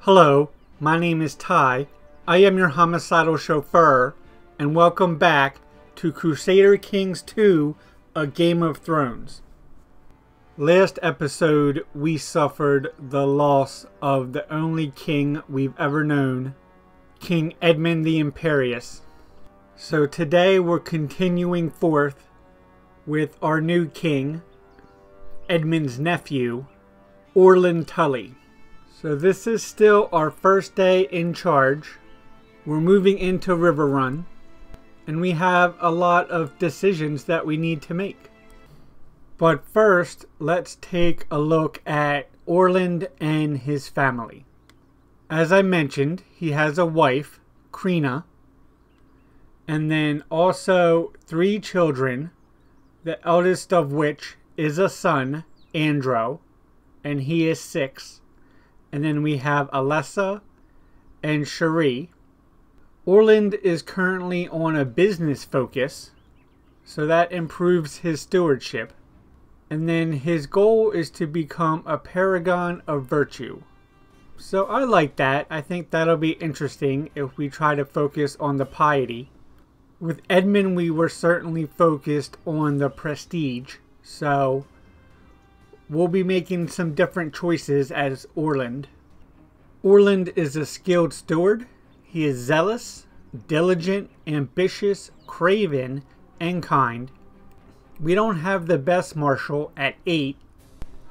Hello, my name is Ty. I am your homicidal chauffeur, and welcome back to Crusader Kings 2, A Game of Thrones. Last episode, we suffered the loss of the only king we've ever known, King Edmyn the Imperious. So today we're continuing forth with our new king, Edmund's nephew, Orland Tully. So this is still our first day in charge. We're moving into Riverrun, and we have a lot of decisions that we need to make. But first, let's take a look at Orland and his family. As I mentioned, he has a wife, Krina, and then also 3 children, the eldest of which is a son, Andro, and he is 6. And then we have Alessa and Cherie. Orland is currently on a business focus, so that improves his stewardship. And then his goal is to become a paragon of virtue. So I like that. I think that'll be interesting if we try to focus on the piety. With Edmund, we were certainly focused on the prestige, so we'll be making some different choices as Orland. Orland is a skilled steward. He is zealous, diligent, ambitious, craven, and kind. We don't have the best marshal at 8.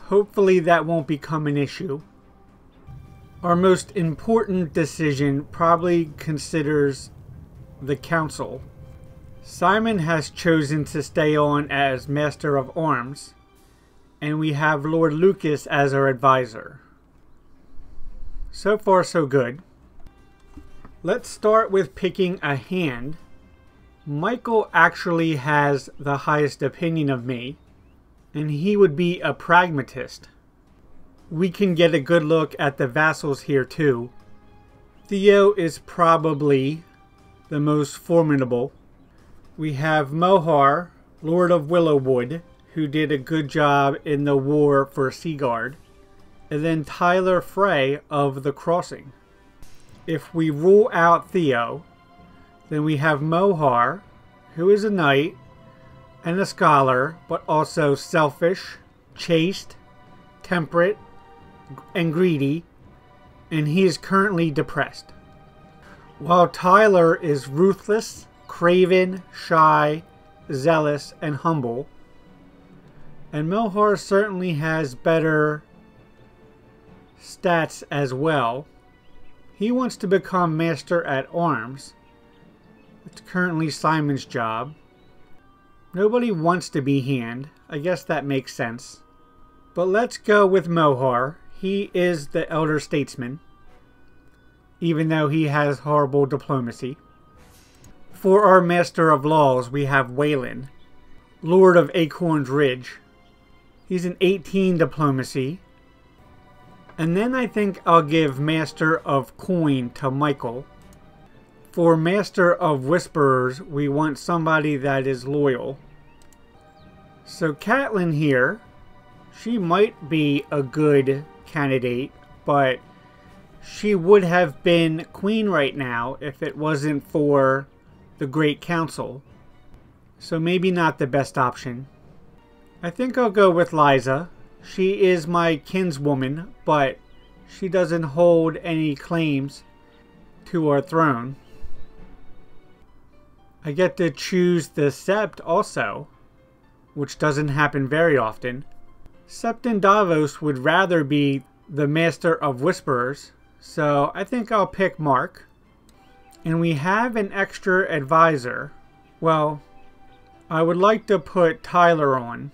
Hopefully that won't become an issue. Our most important decision probably considers the council. Simon has chosen to stay on as Master of Arms, and we have Lord Lucas as our advisor. So far, so good. Let's start with picking a hand. Michael actually has the highest opinion of me, and he would be a pragmatist. We can get a good look at the vassals here too. Theo is probably the most formidable. We have Mohar, Lord of Willowwood, who did a good job in the war for Seaguard, and then Tyler Frey of the Crossing. If we rule out Theo, then we have Mohar, who is a knight and a scholar, but also selfish, chaste, temperate, and greedy, and he is currently depressed. While Tyler is ruthless, craven, shy, zealous, and humble, and Mohar certainly has better stats as well. He wants to become Master at Arms. It's currently Simon's job. Nobody wants to be hand. I guess that makes sense. But let's go with Mohar. He is the elder statesman, even though he has horrible diplomacy. For our Master of Laws, we have Waylon, Lord of Acorn's Ridge. He's an 18 diplomacy. And then I think I'll give Master of Coin to Michael. For Master of Whisperers, we want somebody that is loyal. So Catelyn here, she might be a good candidate, but she would have been queen right now if it wasn't for the Great Council. So maybe not the best option. I think I'll go with Liza. She is my kinswoman, but she doesn't hold any claims to our throne. I get to choose the Sept also, which doesn't happen very often. Sept and Davos would rather be the Master of Whisperers, so I think I'll pick Mark. And we have an extra advisor. Well, I would like to put Tyler on.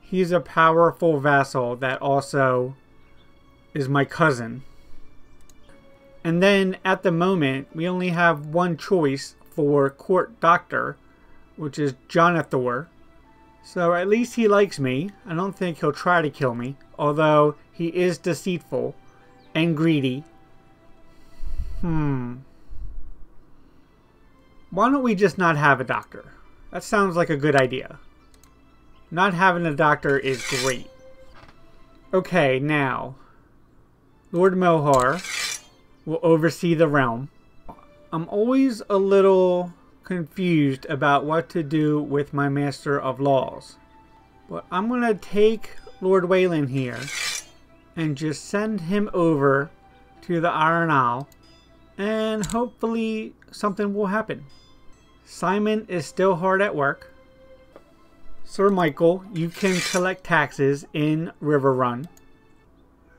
He's a powerful vassal that also is my cousin. And then at the moment, we only have one choice for court doctor, which is Jonathor. So at least he likes me. I don't think he'll try to kill me, although he is deceitful and greedy. Why don't we just not have a doctor? That sounds like a good idea. Not having a doctor is great. Okay, now, Lord Mohar will oversee the realm. I'm always a little confused about what to do with my Master of Laws. But I'm going to take Lord Wayland here and just send him over to the Iron Isle, and hopefully something will happen. Simon is still hard at work. Sir Michael, you can collect taxes in River Run.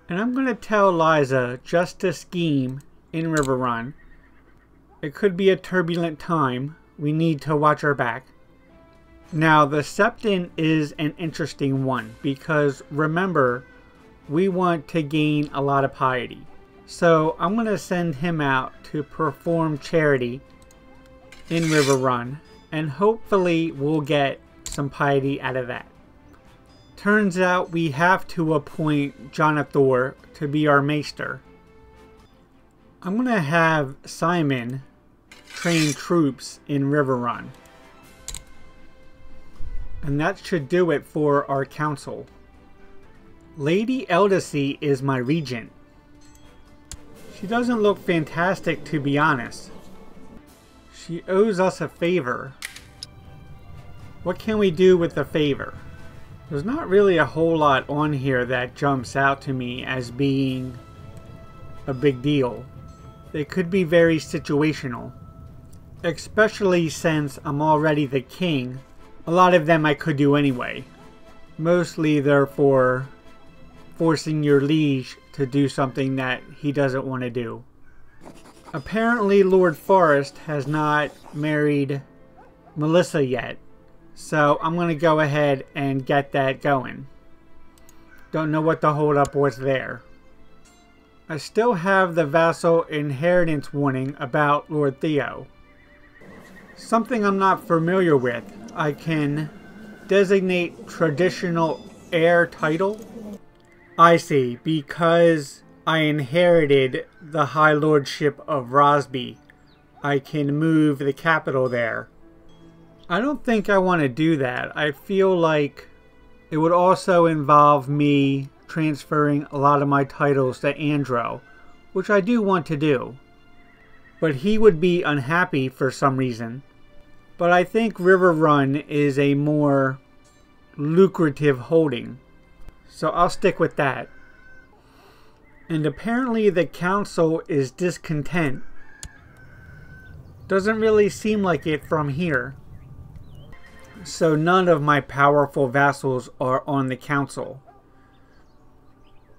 And I'm going to tell Liza just to scheme in River Run. It could be a turbulent time. We need to watch our back. Now, the Septon is an interesting one because remember, we want to gain a lot of piety. So I'm going to send him out to perform charity in River Run, and hopefully we'll get some piety out of that. Turns out we have to appoint Jonathan to be our maester. I'm going to have Simon train troops in River Run. And that should do it for our council. Lady Eldacy is my regent. She doesn't look fantastic, to be honest. She owes us a favor. What can we do with the favor? There's not really a whole lot on here that jumps out to me as being a big deal. They could be very situational. Especially since I'm already the king. A lot of them I could do anyway. Mostly they're for forcing your liege to do something that he doesn't want to do. Apparently Lord Forrest has not married Melissa yet. So I'm going to go ahead and get that going. Don't know what the holdup was there. I still have the vassal inheritance warning about Lord Theo. Something I'm not familiar with. I can designate traditional heir title. I see, because I inherited the High Lordship of Rosby, I can move the capital there. I don't think I want to do that. I feel like it would also involve me transferring a lot of my titles to Andro, which I do want to do. But he would be unhappy for some reason. But I think River Run is a more lucrative holding. So I'll stick with that. And apparently the council is discontent. Doesn't really seem like it from here. So none of my powerful vassals are on the council.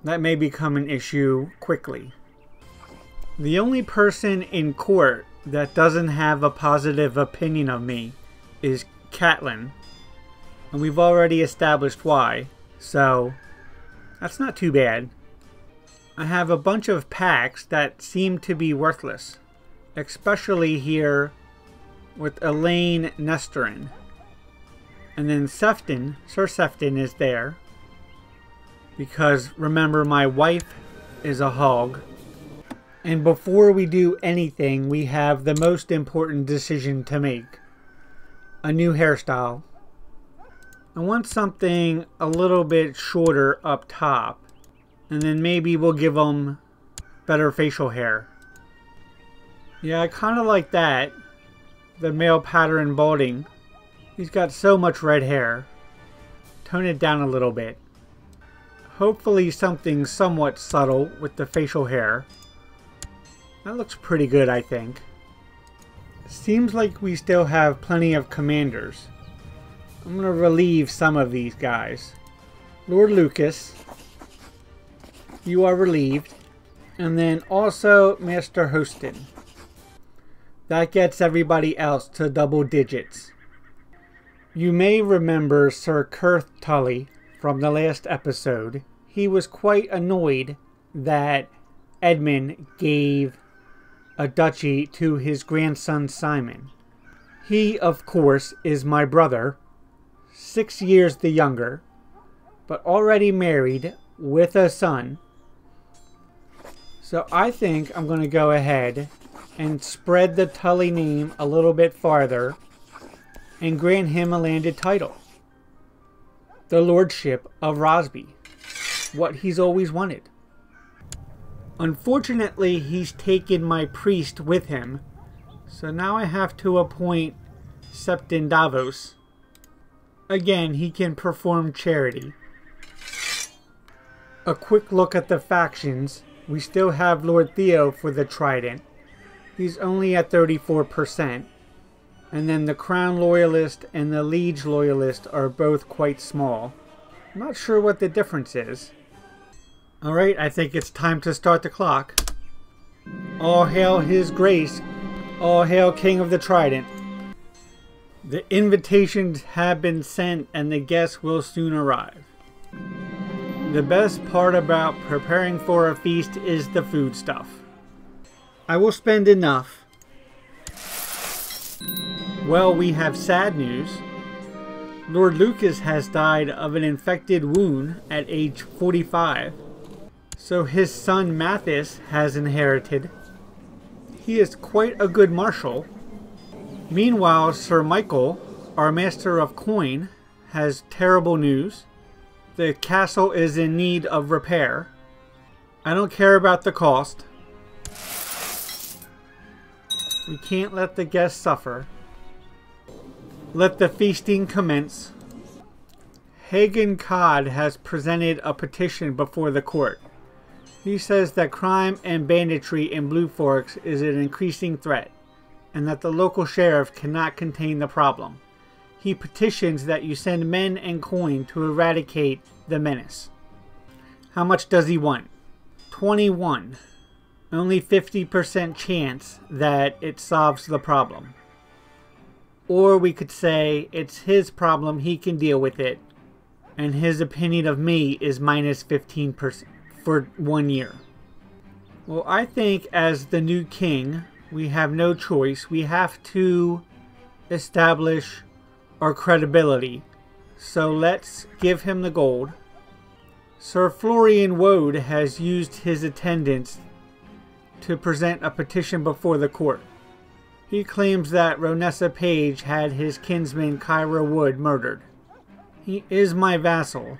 That may become an issue quickly. The only person in court that doesn't have a positive opinion of me is Catelyn. And we've already established why. So that's not too bad. I have a bunch of packs that seem to be worthless. Especially here with Elaine Nestorin. And then Sefton, Sir Sefton is there. Because remember, my wife is a hog. And before we do anything, we have the most important decision to make. A new hairstyle. I want something a little bit shorter up top. And then maybe we'll give them better facial hair. Yeah, I kind of like that. The male pattern balding. He's got so much red hair. Tone it down a little bit. Hopefully something somewhat subtle with the facial hair. That looks pretty good, I think. Seems like we still have plenty of commanders. I'm going to relieve some of these guys. Lord Lucas, you are relieved. And then also Master Hostin. That gets everybody else to double digits. You may remember Sir Orland Tully from the last episode. He was quite annoyed that Edmyn gave a duchy to his grandson Simon. He, of course, is my brother, 6 years the younger, but already married with a son. So I think I'm going to go ahead and spread the Tully name a little bit farther and grant him a landed title. The Lordship of Rosby. What he's always wanted. Unfortunately, he's taken my priest with him, so now I have to appoint Septon Davos. Again, he can perform charity. A quick look at the factions. We still have Lord Theo for the Trident. He's only at 34%. And then the Crown Loyalist and the Liege Loyalist are both quite small. I'm not sure what the difference is. Alright, I think it's time to start the clock. All hail His Grace. All hail King of the Trident. The invitations have been sent and the guests will soon arrive. The best part about preparing for a feast is the food stuff. I will spend enough. Well, we have sad news. Lord Lucas has died of an infected wound at age 45. So his son Mathis has inherited. He is quite a good marshal. Meanwhile, Sir Michael, our master of coin, has terrible news. The castle is in need of repair. I don't care about the cost. We can't let the guests suffer. Let the feasting commence. Hagen Cod has presented a petition before the court. He says that crime and banditry in Blue Forks is an increasing threat, and that the local sheriff cannot contain the problem. He petitions that you send men and coin to eradicate the menace. How much does he want? 21. Only 50% chance that it solves the problem. Or we could say it's his problem, he can deal with it, and his opinion of me is minus 15% for 1 year. Well, I think as the new king, we have no choice. We have to establish our credibility. So let's give him the gold. Sir Florian Woad has used his attendance to present a petition before the court. He claims that Ronessa Page had his kinsman Kyra Wood murdered. He is my vassal.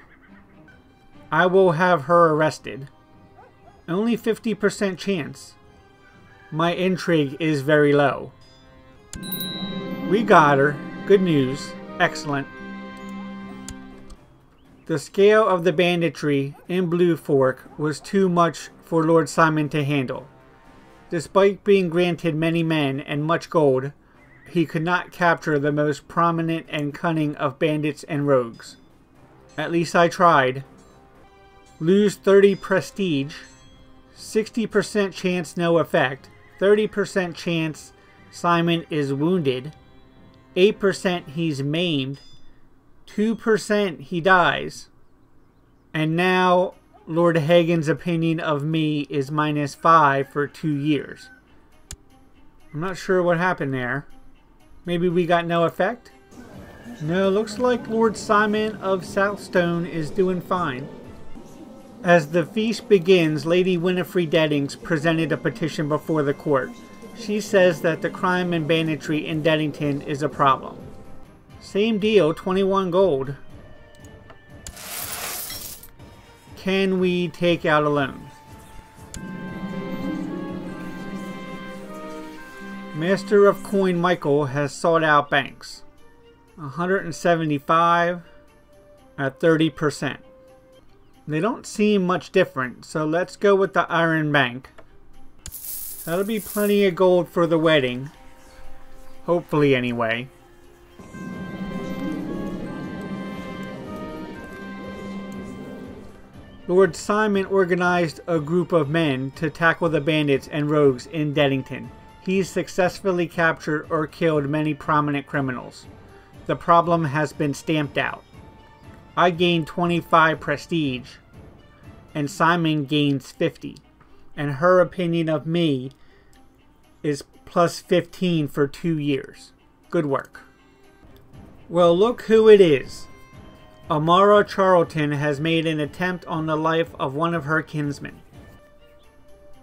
I will have her arrested. Only 50% chance. My intrigue is very low. We got her. Good news. Excellent. The scale of the banditry in Blue Fork was too much for Lord Simon to handle. Despite being granted many men and much gold, he could not capture the most prominent and cunning of bandits and rogues. At least I tried. Lose 30 prestige. 60% chance no effect. 30% chance Simon is wounded. 8% he's maimed. 2% he dies. And now Lord Hagen's opinion of me is minus 5 for 2 years. I'm not sure what happened there. Maybe we got no effect? No, looks like Lord Simon of Southstone is doing fine. As the feast begins, Lady Winifred Deddings presented a petition before the court. She says that the crime and banditry in Deddington is a problem. Same deal, 21 gold. Can we take out a loan? Master of Coin Michael has sought out banks. 175 at 30%. They don't seem much different, so let's go with the Iron Bank. That'll be plenty of gold for the wedding. Hopefully, anyway. Lord Simon organized a group of men to tackle the bandits and rogues in Deddington. He's successfully captured or killed many prominent criminals. The problem has been stamped out. I gained 25 prestige, and Simon gains 50. And her opinion of me is plus 15 for 2 years. Good work. Well, look who it is. Amara Charlton has made an attempt on the life of one of her kinsmen.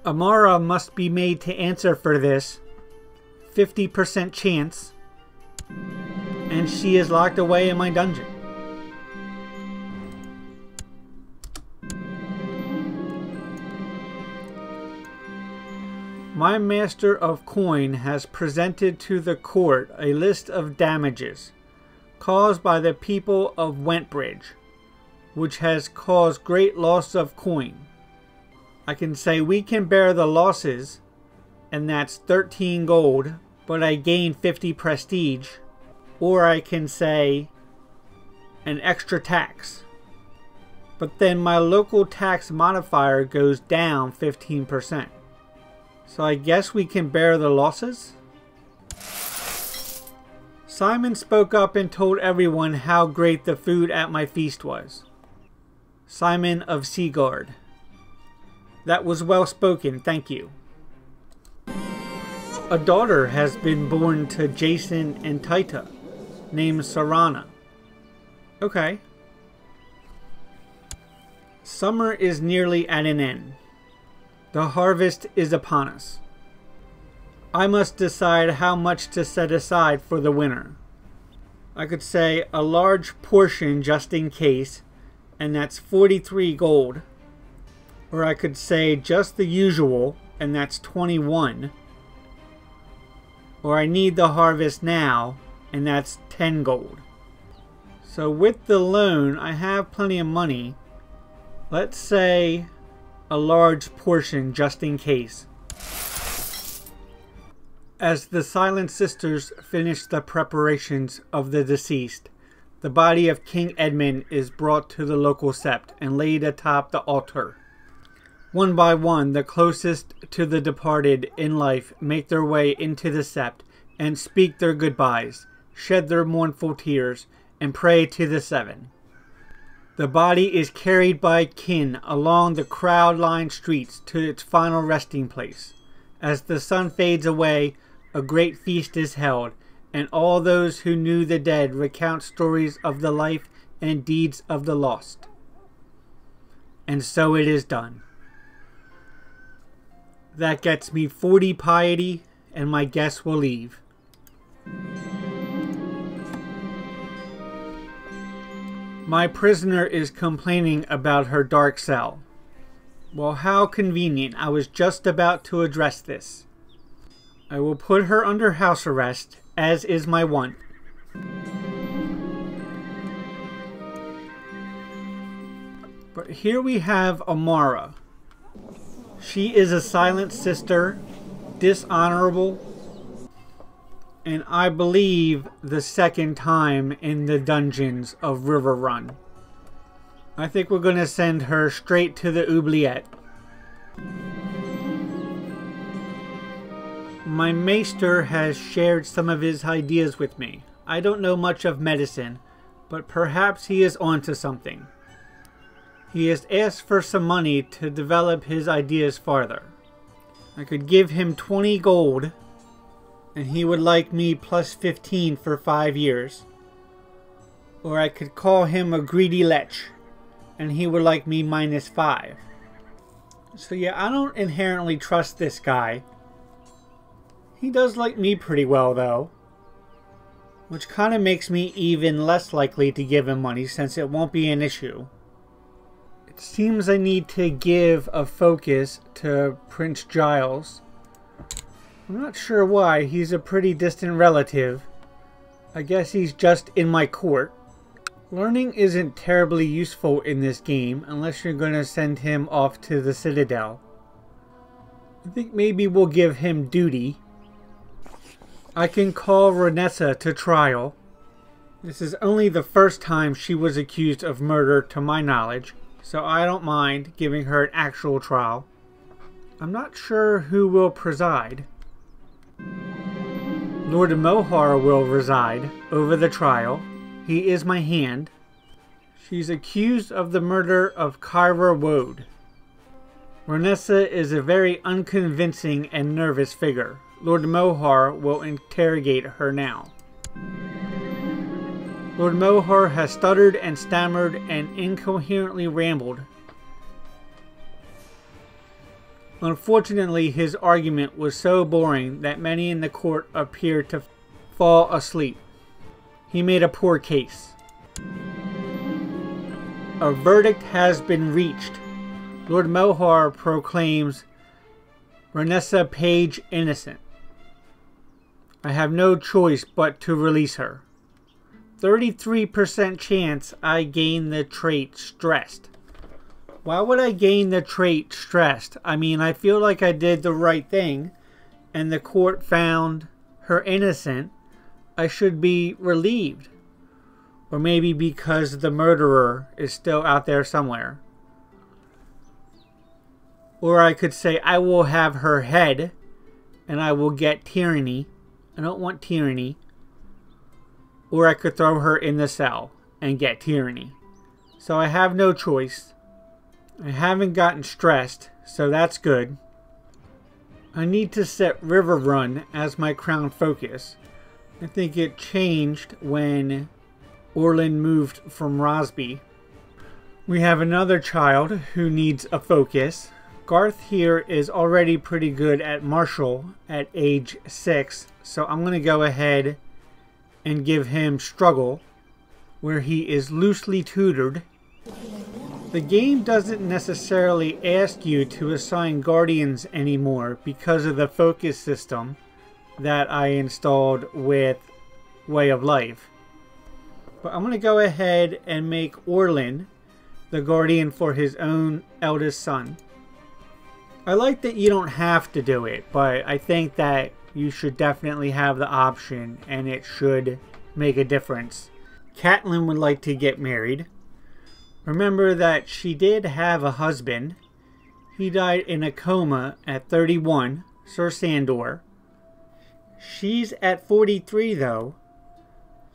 Amara must be made to answer for this. 50% chance. And she is locked away in my dungeon. My master of coin has presented to the court a list of damages caused by the people of Wentbridge, which has caused great loss of coin. I can say we can bear the losses, and that's 13 gold, but I gain 50 prestige. Or I can say an extra tax. But then my local tax modifier goes down 15%. So I guess we can bear the losses? Simon spoke up and told everyone how great the food at my feast was. Simon of Seagard. That was well spoken, thank you. A daughter has been born to Jason and Taita, named Sarana. Okay. Summer is nearly at an end. The harvest is upon us. I must decide how much to set aside for the winter. I could say a large portion just in case, and that's 43 gold. Or I could say just the usual, and that's 21. Or I need the harvest now, and that's 10 gold. So with the loan, I have plenty of money. Let's say a large portion just in case. As the Silent Sisters finish the preparations of the deceased, the body of King Edmyn is brought to the local sept and laid atop the altar. One by one, the closest to the departed in life make their way into the sept and speak their goodbyes, shed their mournful tears, and pray to the seven. The body is carried by kin along the crowd-lined streets to its final resting place. As the sun fades away, a great feast is held, and all those who knew the dead recount stories of the life and deeds of the lost. And so it is done. That gets me 40 piety, and my guests will leave. My prisoner is complaining about her dark cell. Well, how convenient. I was just about to address this. I will put her under house arrest, as is my wont. But here we have Amara. She is a silent sister, dishonorable, and I believe the second time in the dungeons of Riverrun. I think we're going to send her straight to the oubliette. My maester has shared some of his ideas with me. I don't know much of medicine, but perhaps he is onto something. He has asked for some money to develop his ideas farther. I could give him 20 gold, and he would like me plus 15 for 5 years. Or I could call him a greedy lech, and he would like me minus 5. So yeah, I don't inherently trust this guy. He does like me pretty well though, which kind of makes me even less likely to give him money since it won't be an issue. It seems I need to give a focus to Prince Giles. I'm not sure why. He's a pretty distant relative. I guess he's just in my court. Learning isn't terribly useful in this game unless you're going to send him off to the Citadel. I think maybe we'll give him duty. I can call Renessa to trial. This is only the first time she was accused of murder to my knowledge, so I don't mind giving her an actual trial. I'm not sure who will preside. Lord Mohar will reside over the trial. He is my hand. She's accused of the murder of Kyra Woad. Renessa is a very unconvincing and nervous figure. Lord Mohar will interrogate her now. Lord Mohar has stuttered and stammered and incoherently rambled. Unfortunately, his argument was so boring that many in the court appeared to fall asleep. He made a poor case. A verdict has been reached. Lord Mohar proclaims Renessa Page innocent. I have no choice but to release her. 33% chance I gain the trait stressed. Why would I gain the trait stressed? I mean, I feel like I did the right thing and the court found her innocent. I should be relieved. Or maybe because the murderer is still out there somewhere. Or I could say I will have her head and I will get tyranny. I don't want tyranny. Or I could throw her in the cell and get tyranny. So I have no choice. I haven't gotten stressed, so that's good. I need to set River Run as my crown focus. I think it changed when Orland moved from Rosby. We have another child who needs a focus. Garth here is already pretty good at martial at age 6, so I'm going to go ahead and give him struggle, where he is loosely tutored. The game doesn't necessarily ask you to assign guardians anymore because of the focus system that I installed with Way of Life. But I'm going to go ahead and make Orland the guardian for his own eldest son. I like that you don't have to do it, but I think that you should definitely have the option and it should make a difference. Catelyn would like to get married. Remember that she did have a husband. He died in a coma at 31, Sir Sandor. She's at 43 though.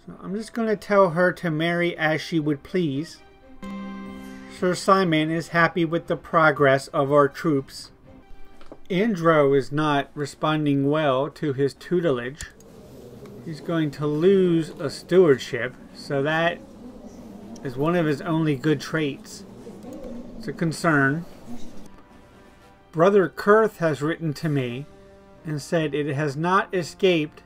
So I'm just going to tell her to marry as she would please. Sir Simon is happy with the progress of our troops. Andro is not responding well to his tutelage. He's going to lose a stewardship, so that is one of his only good traits. It's a concern. Brother Kurth has written to me and said it has not escaped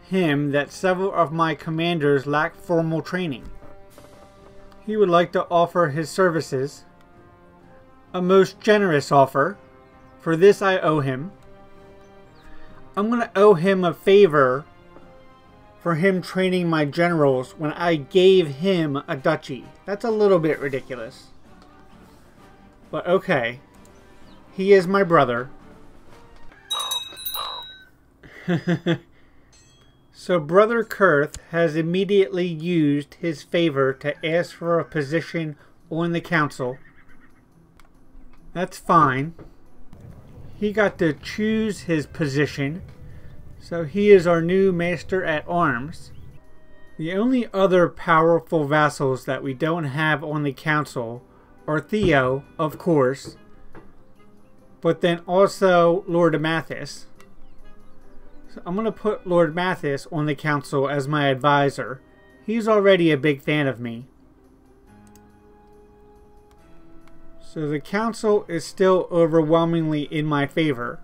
him that several of my commanders lack formal training. He would like to offer his services. A most generous offer. For this I owe him. I'm going to owe him a favor for him training my generals when I gave him a duchy. That's a little bit ridiculous. But okay. He is my brother. So Brother Kurth has immediately used his favor to ask for a position on the council. That's fine. He got to choose his position, so he is our new Master at Arms. The only other powerful vassals that we don't have on the council are Theo, of course, but then also Lord Mathis. So I'm going to put Lord Mathis on the council as my advisor. He's already a big fan of me. So the council is still overwhelmingly in my favor.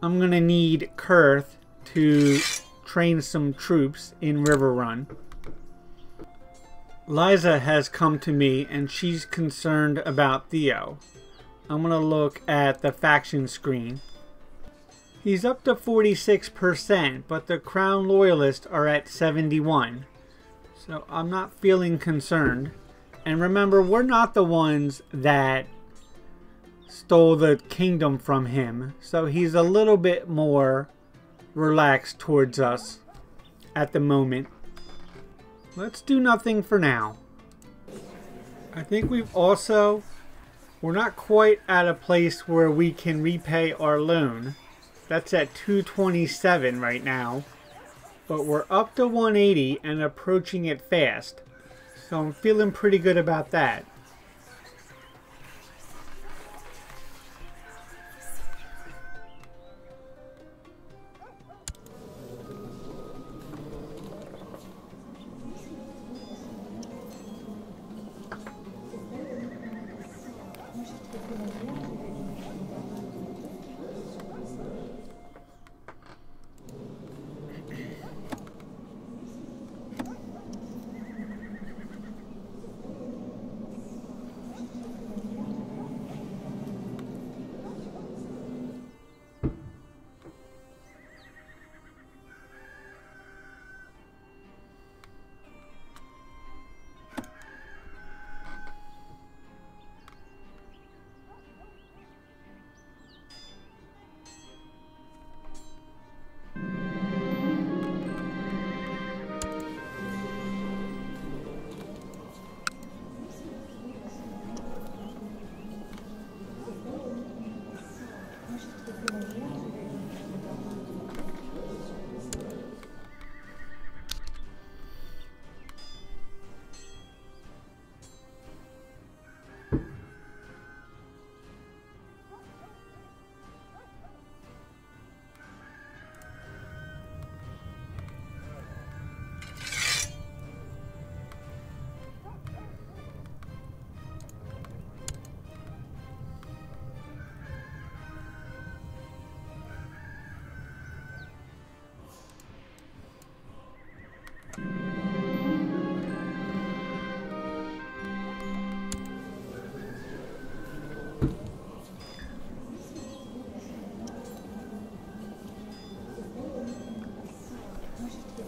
I'm going to need Kurth to train some troops in River Run. Liza has come to me and she's concerned about Theo. I'm going to look at the faction screen. He's up to 46%, but the Crown Loyalists are at 71. So I'm not feeling concerned. And remember, we're not the ones that stole the kingdom from him. So he's a little bit more relaxed towards us at the moment. Let's do nothing for now. I think we're not quite at a place where we can repay our loan. That's at 227 right now. But we're up to 180 and approaching it fast. So I'm feeling pretty good about that.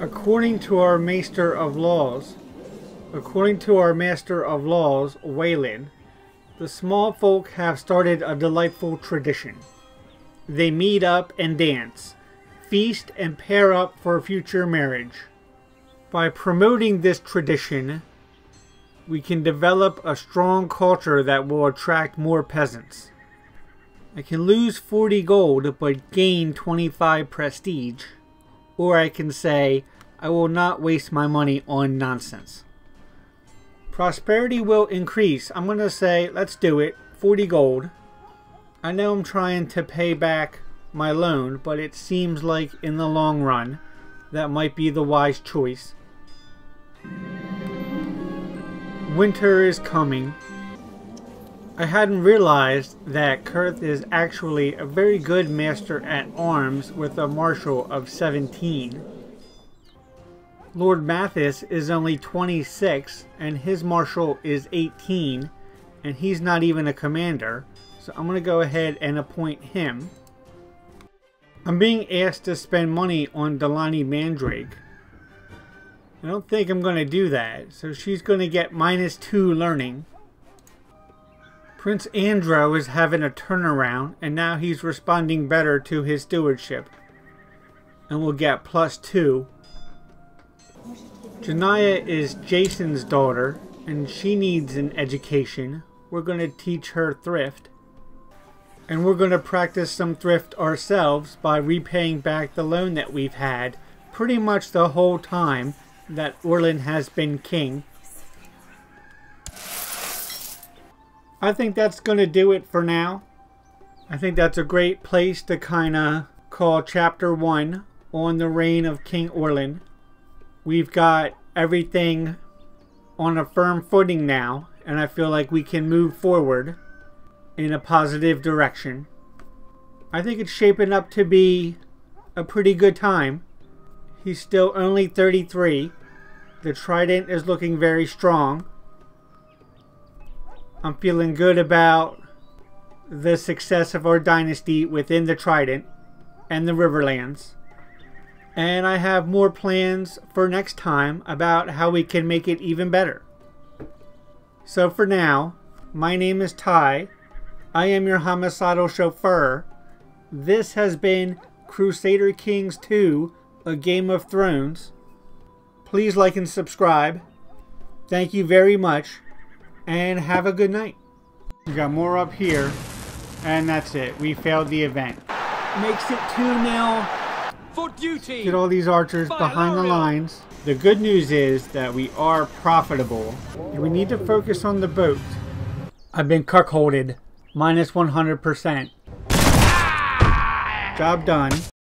According to our Master of Laws, Orland, the small folk have started a delightful tradition. They meet up and dance, feast and pair up for future marriage. By promoting this tradition, we can develop a strong culture that will attract more peasants. I can lose 40 gold but gain 25 prestige. Or I can say, I will not waste my money on nonsense. Prosperity will increase. I'm going to say, let's do it. 40 gold. I know I'm trying to pay back my loan, but it seems like in the long run, that might be the wise choice. Winter is coming. I hadn't realized that Kurth is actually a very good master at arms with a martial of 17. Lord Mathis is only 26 and his martial is 18 and he's not even a commander, so I'm going to go ahead and appoint him. I'm being asked to spend money on Delaney Mandrake. I don't think I'm going to do that, so she's going to get -2 learning. Prince Andro is having a turnaround, and now he's responding better to his stewardship. And will get +2. Janaya is Jason's daughter, and she needs an education. We're going to teach her thrift. And we're going to practice some thrift ourselves by repaying back the loan that we've had pretty much the whole time that Orland has been king. I think that's going to do it for now. I think that's a great place to kind of call Chapter 1 on the reign of King Orland. We've got everything on a firm footing now, and I feel like we can move forward in a positive direction. I think it's shaping up to be a pretty good time. He's still only 33. The Trident is looking very strong. I'm feeling good about the success of our dynasty within the Trident and the Riverlands. And I have more plans for next time about how we can make it even better. So for now, my name is Ty. I am your homicidal chauffeur. This has been Crusader Kings 2, A Game of Thrones. Please like and subscribe. Thank you very much. And have a good night. We got more up here. And that's it. We failed the event. Makes it 2-0. For duty. Get all these archers behind the lines. The good news is that we are profitable. And we need to focus on the boat. I've been cuckolded. -100%. Job done.